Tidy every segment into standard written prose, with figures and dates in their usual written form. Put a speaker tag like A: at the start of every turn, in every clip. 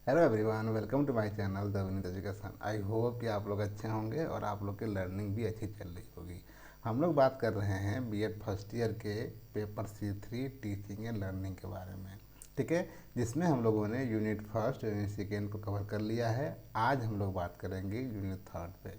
A: Hello everyone, welcome to my channel the Vineet education. I hope कि आप लोग अच्छे होंगे और आप लोग की लर्निंग भी अच्छी चल रही होगी। हम लोग बात कर रहे हैं बीएड फर्स्ट ईयर के paper C3 teaching and learning के बारे में। ठीक है, जिसमें हम लोगों ने यूनिट फर्स्ट यूनिट सेकेंड को कवर कर लिया है। आज हम लोग बात करेंगे यूनिट थर्ड पे।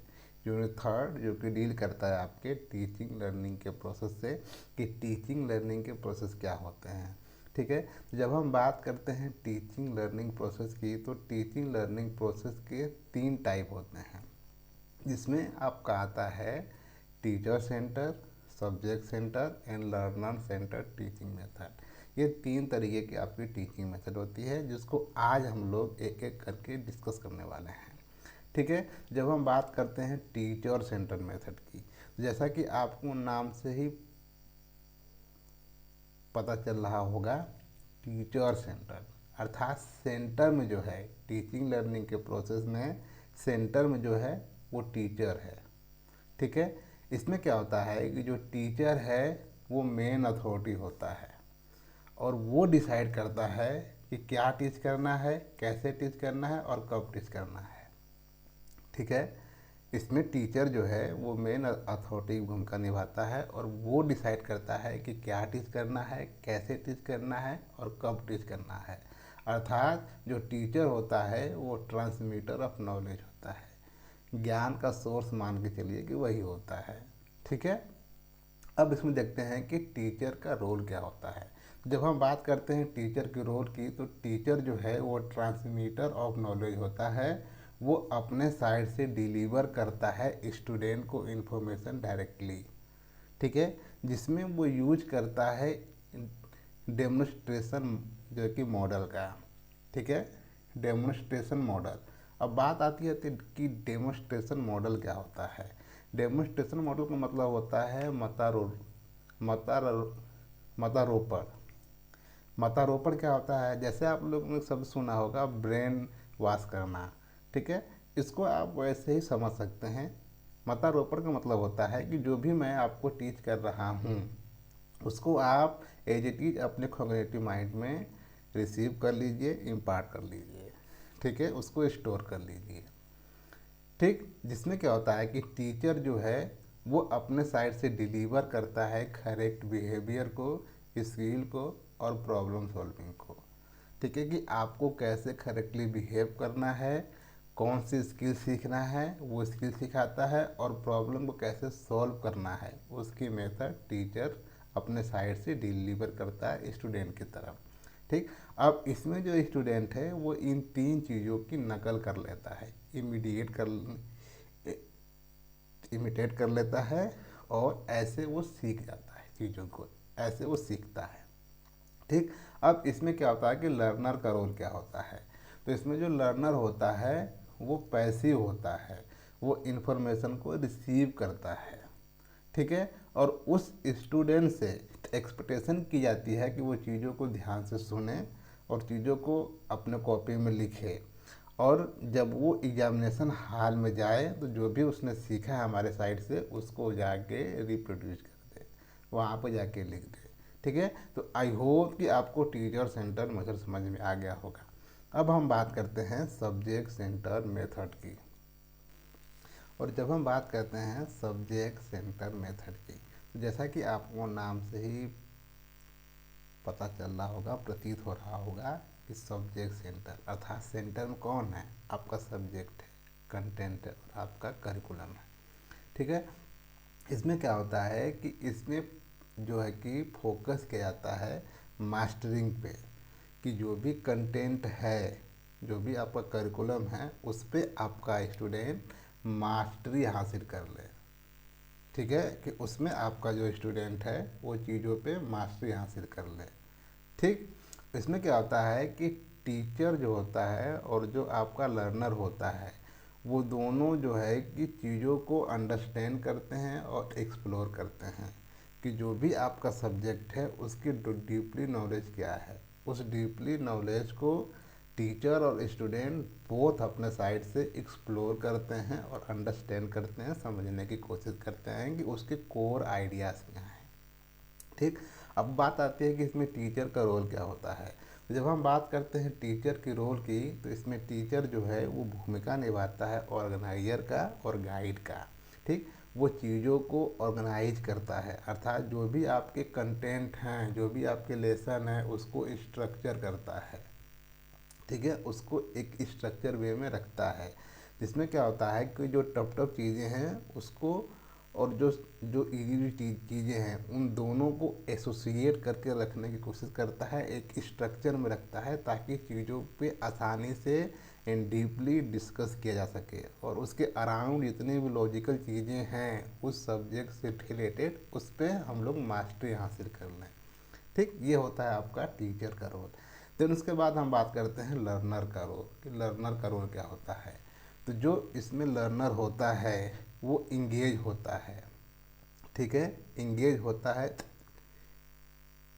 A: यूनिट थर्ड जो कि डील करता है आपके टीचिंग लर्निंग के प्रोसेस से, कि टीचिंग लर्निंग के प्रोसेस क्या होते हैं। ठीक है, जब हम बात करते हैं टीचिंग लर्निंग प्रोसेस की, तो टीचिंग लर्निंग प्रोसेस के 3 टाइप होते हैं, जिसमें आपका आता है teacher centre, subject centre and learner centre teaching method. ये 3 तरीके की आपकी टीचिंग मेथड होती है, जिसको आज हम लोग एक एक करके डिस्कस करने वाले हैं। ठीक है, जब हम बात करते हैं टीचर सेंटर मेथड की, जैसा कि आपको नाम से ही पता चल रहा होगा, टीचर सेंटर अर्थात सेंटर में जो है टीचिंग लर्निंग के प्रोसेस में, सेंटर में जो है वो टीचर है। ठीक है, इसमें क्या होता है कि जो टीचर है वो मेन अथॉरिटी होता है और वो डिसाइड करता है कि क्या टीच करना है, कैसे टीच करना है और कब टीच करना है। ठीक है, इसमें टीचर जो है वो मेन अथॉरिटी की भूमिका निभाता है और वो डिसाइड करता है कि क्या टीच करना है, कैसे टीच करना है और कब टीच करना है। अर्थात जो टीचर होता है वो ट्रांसमीटर ऑफ नॉलेज होता है, ज्ञान का सोर्स मान के चलिए कि वही होता है। ठीक है, अब इसमें देखते हैं कि टीचर का रोल क्या होता है। जब हम बात करते हैं टीचर के रोल की, तो टीचर जो है वो ट्रांसमीटर ऑफ नॉलेज होता है। वो अपने साइड से डिलीवर करता है स्टूडेंट को इन्फॉर्मेशन डायरेक्टली। ठीक है, जिसमें वो यूज करता है डेमोन्स्ट्रेशन जो कि मॉडल का। ठीक है, डेमोन्स्ट्रेशन मॉडल। अब बात आती है कि डेमोन्स्ट्रेशन मॉडल क्या होता है। डेमोन्स्ट्रेशन मॉडल का मतलब होता है मतारोपण। मतारोपण क्या होता है, जैसे आप लोगों ने सब सुना होगा ब्रेन वॉश करना। ठीक है, इसको आप वैसे ही समझ सकते हैं। मतारोपण का मतलब होता है कि जो भी मैं आपको टीच कर रहा हूँ उसको आप एज इट इज अपने कॉग्निटिव माइंड में रिसीव कर लीजिए, इम्पार्ट कर लीजिए। ठीक है, उसको स्टोर कर लीजिए। ठीक, जिसमें क्या होता है कि टीचर जो है वो अपने साइड से डिलीवर करता है करेक्ट बिहेवियर को, स्किल को और प्रॉब्लम सॉल्विंग को। ठीक है, कि आपको कैसे करेक्टली बिहेव करना है, कौन सी स्किल सीखना है वो स्किल सिखाता है, और प्रॉब्लम को कैसे सॉल्व करना है उसकी मेथड टीचर अपने साइड से डिलीवर करता है स्टूडेंट की तरफ। ठीक, अब इसमें जो स्टूडेंट है वो इन 3 चीज़ों की नकल कर लेता है, इमिटेट कर लेता है और ऐसे वो सीख जाता है चीज़ों को, ऐसे वो सीखता है। ठीक, अब इसमें क्या होता है कि लर्नर का रोल क्या होता है। तो इसमें जो लर्नर होता है वो पैसिव होता है, वो इन्फॉर्मेशन को रिसीव करता है। ठीक है, और उस स्टूडेंट से एक्सपेक्टेशन की जाती है कि वो चीज़ों को ध्यान से सुने और चीज़ों को अपने कॉपी में लिखे, और जब वो एग्जामिनेशन हॉल में जाए तो जो भी उसने सीखा है हमारे साइड से उसको जाके रिप्रोड्यूस कर दे, वहाँ पर जाके लिख दे। ठीक है, तो आई होप कि आपको टीचर सेंटर मेथड समझ में आ गया होगा। अब हम बात करते हैं सब्जेक्ट सेंटर मेथड की। और जब हम बात करते हैं सब्जेक्ट सेंटर मेथड की, तो जैसा कि आपको नाम से ही पता चल रहा होगा, प्रतीत हो रहा होगा कि सब्जेक्ट सेंटर अर्थात सेंटर में कौन है, आपका सब्जेक्ट है, कंटेंट है और आपका करिकुलम है। ठीक है, इसमें क्या होता है कि इसमें जो है कि फोकस किया जाता है मास्टरिंग पे, कि जो भी कंटेंट है, जो भी आपका करिकुलम है उस पर आपका स्टूडेंट मास्टरी हासिल कर ले। ठीक है, कि उसमें आपका जो स्टूडेंट है वो चीज़ों पे मास्टरी हासिल कर ले। ठीक, इसमें क्या होता है कि टीचर जो होता है और जो आपका लर्नर होता है वो दोनों जो है कि चीज़ों को अंडरस्टैंड करते हैं और एक्सप्लोर करते हैं, कि जो भी आपका सब्जेक्ट है उसकी डीपली नॉलेज क्या है। उस डीपली नॉलेज को टीचर और स्टूडेंट बोथ अपने साइड से एक्सप्लोर करते हैं और अंडरस्टैंड करते हैं, समझने की कोशिश करते हैं कि उसके कोर आइडियाज़ क्या हैं। ठीक, अब बात आती है कि इसमें टीचर का रोल क्या होता है। जब हम बात करते हैं टीचर की रोल की, तो इसमें टीचर जो है वो भूमिका निभाता है ऑर्गेनाइजर का और गाइड का। ठीक, वो चीज़ों को ऑर्गेनाइज करता है, अर्थात जो भी आपके कंटेंट हैं, जो भी आपके लेसन हैं, उसको स्ट्रक्चर करता है। ठीक है, उसको एक स्ट्रक्चर वे में रखता है, जिसमें क्या होता है कि जो टफ टफ चीज़ें हैं उसको, और जो जो इजी चीज़ें हैं उन दोनों को एसोसिएट करके रखने की कोशिश करता है, एक स्ट्रक्चर में रखता है, ताकि चीज़ों पे आसानी से एंड डीपली डिस्कस किया जा सके, और उसके अराउंड जितनी भी लॉजिकल चीज़ें हैं उस सब्जेक्ट से रिलेटेड, उस पर हम लोग मास्टरी हासिल कर लें। ठीक, ये होता है आपका टीचर का रोल। देन उसके बाद हम बात करते हैं लर्नर का रोल, कि लर्नर का रोल क्या होता है। तो जो इसमें लर्नर होता है वो इंगेज होता है। ठीक है, इंगेज होता है,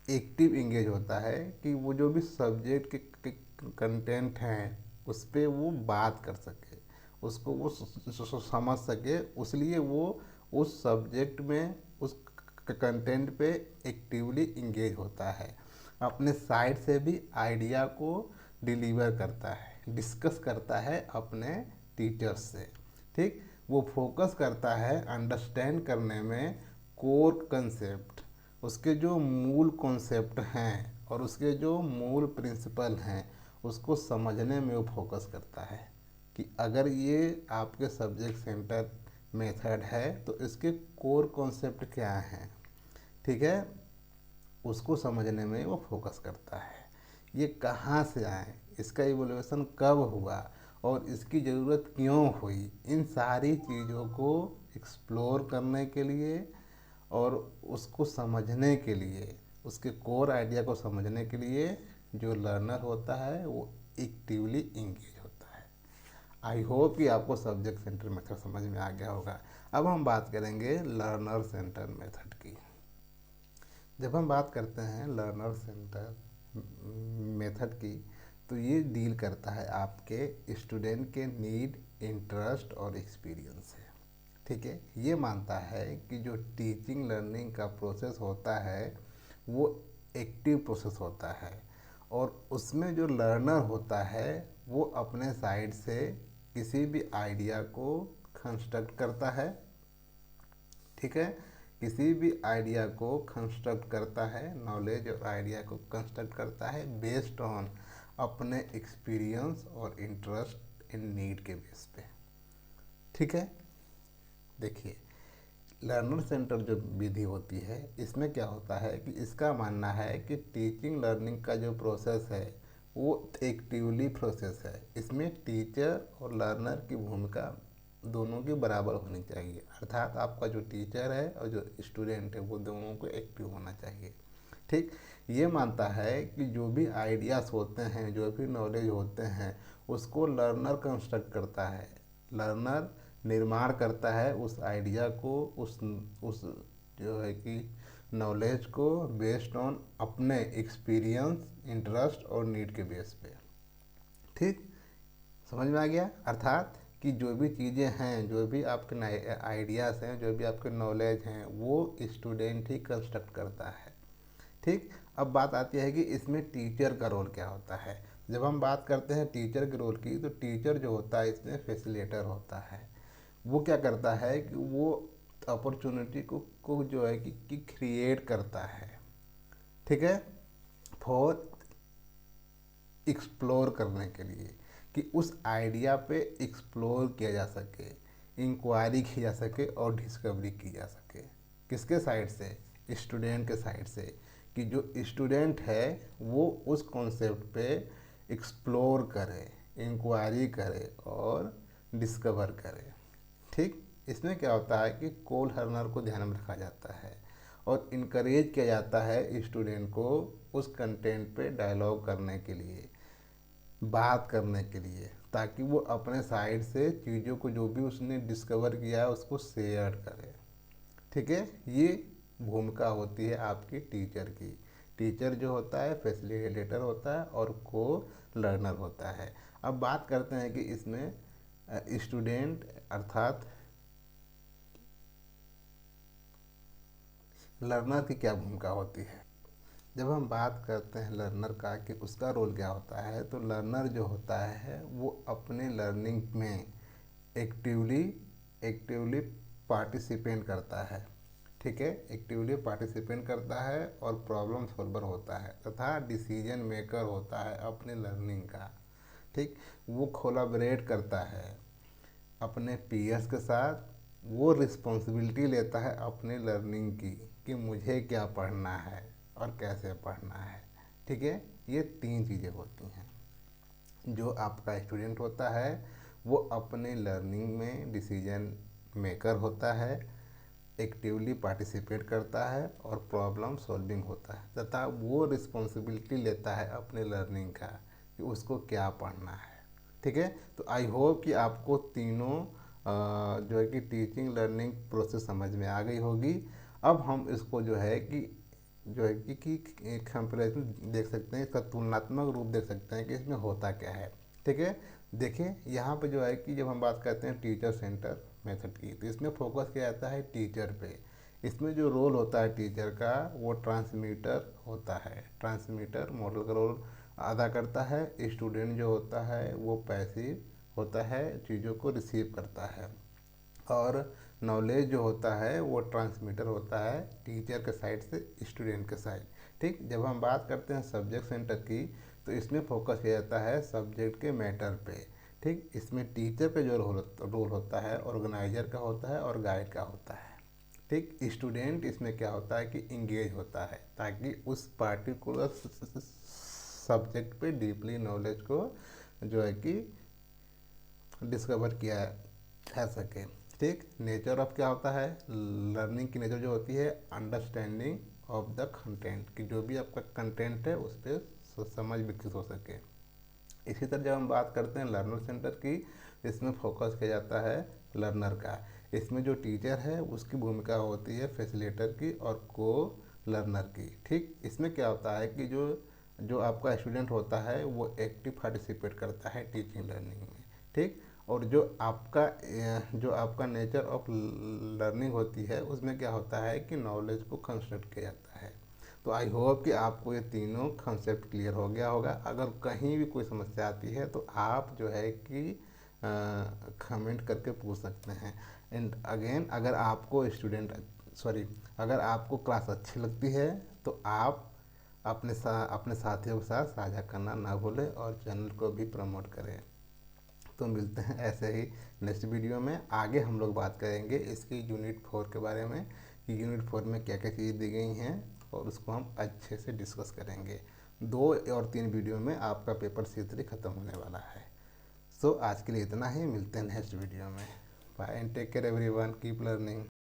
A: एक्टिव इंगेज होता है, कि वो जो भी सब्जेक्ट के कंटेंट हैं उस पर वो बात कर सके, उसको वो समझ सके, उसलिए वो उस सब्जेक्ट में उस कंटेंट पे एक्टिवली इंगेज होता है, अपने साइड से भी आइडिया को डिलीवर करता है, डिस्कस करता है अपने टीचर्स से। ठीक, वो फोकस करता है अंडरस्टैंड करने में कोर कंसेप्ट, उसके जो मूल कॉन्सेप्ट हैं और उसके जो मूल प्रिंसिपल हैं उसको समझने में वो फोकस करता है, कि अगर ये आपके सब्जेक्ट सेंटर मेथड है तो इसके कोर कॉन्सेप्ट क्या हैं। ठीक है, उसको समझने में वो फोकस करता है, ये कहाँ से आए, इसका इवोल्यूशन कब हुआ और इसकी ज़रूरत क्यों हुई, इन सारी चीज़ों को एक्सप्लोर करने के लिए और उसको समझने के लिए, उसके कोर आइडिया को समझने के लिए जो लर्नर होता है वो एक्टिवली इंगेज होता है। आई होप कि आपको सब्जेक्ट सेंटर मेथड समझ में आ गया होगा। अब हम बात करेंगे लर्नर सेंटर मेथड की। जब हम बात करते हैं लर्नर सेंटर मेथड की, तो ये डील करता है आपके स्टूडेंट के नीड, इंटरेस्ट और एक्सपीरियंस से। ठीक है, ये मानता है कि जो टीचिंग लर्निंग का प्रोसेस होता है वो एक्टिव प्रोसेस होता है, और उसमें जो लर्नर होता है वो अपने साइड से किसी भी आइडिया को कंस्ट्रक्ट करता है। ठीक है, किसी भी आइडिया को कंस्ट्रक्ट करता है, नॉलेज और आइडिया को कंस्ट्रक्ट करता है बेस्ड ऑन अपने एक्सपीरियंस और इंटरेस्ट इन नीड के बेस पे। ठीक है, देखिए लर्नर सेंटर जो विधि होती है इसमें क्या होता है कि इसका मानना है कि टीचिंग लर्निंग का जो प्रोसेस है वो एक्टिवली प्रोसेस है, इसमें टीचर और लर्नर की भूमिका दोनों की बराबर होनी चाहिए, अर्थात आपका जो टीचर है और जो स्टूडेंट है वो दोनों को एक्टिव होना चाहिए। ठीक, ये मानता है कि जो भी आइडियाज़ होते हैं, जो भी नॉलेज होते हैं, उसको लर्नर कंस्ट्रक्ट करता है, लर्नर निर्माण करता है उस आइडिया को, उस जो है कि नॉलेज को बेस्ड ऑन अपने एक्सपीरियंस, इंटरेस्ट और नीड के बेस पे। ठीक, समझ में आ गया, अर्थात कि जो भी चीज़ें हैं, जो भी आपके आइडियाज़ हैं, जो भी आपके नॉलेज हैं वो स्टूडेंट ही कंस्ट्रक्ट करता है। ठीक, अब बात आती है कि इसमें टीचर का रोल क्या होता है। जब हम बात करते हैं टीचर के रोल की, तो टीचर जो होता है इसमें फैसिलिटेटर होता है। वो क्या करता है कि वो अपॉर्चुनिटी को जो है कि क्रिएट करता है। ठीक है, फॉर एक्सप्लोर करने के लिए, कि उस आइडिया पे एक्सप्लोर किया जा सके, इंक्वायरी की जा सके और डिस्कवरी की जा सके। किसके साइड से? स्टूडेंट के साइड से, कि जो स्टूडेंट है वो उस कॉन्सेप्ट पे एक्सप्लोर करे, इंक्वायरी करे और डिस्कवर करे। ठीक, इसमें क्या होता है कि कोल लर्नर को ध्यान में रखा जाता है और इनकरेज किया जाता है स्टूडेंट को उस कंटेंट पे डायलॉग करने के लिए, बात करने के लिए, ताकि वो अपने साइड से चीज़ों को जो भी उसने डिस्कवर किया है उसको शेयर करे। ठीक है, ये भूमिका होती है आपकी टीचर की। टीचर जो होता है फैसिलिटेटर होता है और को लर्नर होता है। अब बात करते हैं कि इसमें स्टूडेंट अर्थात लर्नर की क्या भूमिका होती है। जब हम बात करते हैं लर्नर का कि उसका रोल क्या होता है, तो लर्नर जो होता है वो अपने लर्निंग में एक्टिवली एक्टिवली पार्टिसिपेंट करता है। ठीक है, एक्टिवली पार्टिसिपेंट करता है और प्रॉब्लम सॉल्वर होता है तथा डिसीजन मेकर होता है अपने लर्निंग का। ठीक, वो कोलैबोरेट करता है अपने पीयर्स के साथ, वो रिस्पॉन्सिबिलिटी लेता है अपने लर्निंग की कि मुझे क्या पढ़ना है और कैसे पढ़ना है। ठीक है, ये तीन चीज़ें होती हैं। जो आपका स्टूडेंट होता है वो अपने लर्निंग में डिसीजन मेकर होता है, एक्टिवली पार्टिसिपेट करता है और प्रॉब्लम सॉल्विंग होता है तथा वो रिस्पॉन्सिबिलिटी लेता है अपने लर्निंग का कि उसको क्या पढ़ना है। ठीक है, तो आई होप कि आपको तीनों जो है कि टीचिंग लर्निंग प्रोसेस समझ में आ गई होगी। अब हम इसको जो है कि कंपेरिजन देख सकते हैं, इसका तुलनात्मक रूप देख सकते हैं कि इसमें होता क्या है। ठीक है, देखिए यहाँ पे जो है कि जब हम बात करते हैं टीचर सेंटर मेथड की, तो इसमें फोकस किया जाता है टीचर पे। इसमें जो रोल होता है टीचर का वो ट्रांसमीटर होता है, ट्रांसमीटर मॉडल का रोल अदा करता है। स्टूडेंट जो होता है वो पैसिव होता है, चीज़ों को रिसीव करता है। और नॉलेज जो होता है वो ट्रांसमीटर होता है टीचर के साइड से स्टूडेंट के साइड। ठीक, जब हम बात करते हैं सब्जेक्ट सेंटर की, तो इसमें फोकस किया जाता है सब्जेक्ट के मैटर पे। ठीक, इसमें टीचर का जो रोल होता है ऑर्गेनाइजर का होता है और गाइड का होता है। ठीक, स्टूडेंट इसमें क्या होता है कि इंगेज होता है ताकि उस पार्टिकुलर सब्जेक्ट पे डीपली नॉलेज को जो है कि डिस्कवर किया जा सके। ठीक, नेचर ऑफ क्या होता है, लर्निंग की नेचर जो होती है अंडरस्टैंडिंग ऑफ द कंटेंट, कि जो भी आपका कंटेंट है उस पर समझ विकसित हो सके। इसी तरह जब हम बात करते हैं लर्नर सेंटर की, इसमें फोकस किया जाता है लर्नर का। इसमें जो टीचर है उसकी भूमिका होती है फैसिलिटेटर की और को लर्नर की। ठीक, इसमें क्या होता है कि जो जो आपका स्टूडेंट होता है वो एक्टिव पार्टिसिपेट करता है टीचिंग लर्निंग में। ठीक, और जो आपका नेचर ऑफ लर्निंग होती है उसमें क्या होता है कि नॉलेज को कंस्ट्रक्ट किया जाता है। तो आई होप कि आपको ये तीनों कंसेप्ट क्लियर हो गया होगा। अगर कहीं भी कोई समस्या आती है तो आप जो है कि कमेंट करके पूछ सकते हैं। एंड अगेन, अगर आपको क्लास अच्छी लगती है तो आप अपने साथियों के साथ साझा करना ना भूलें और चैनल को भी प्रमोट करें। तो मिलते हैं ऐसे ही नेक्स्ट वीडियो में। आगे हम लोग बात करेंगे इसकी यूनिट 4 के बारे में कि यूनिट 4 में क्या क्या चीज़ें दी गई हैं और उसको हम अच्छे से डिस्कस करेंगे। 2 और 3 वीडियो में आपका पेपर C3 ख़त्म होने वाला है। सो आज के लिए इतना ही, मिलते हैं नेक्स्ट वीडियो में। Bye and take care everyone, keep learning.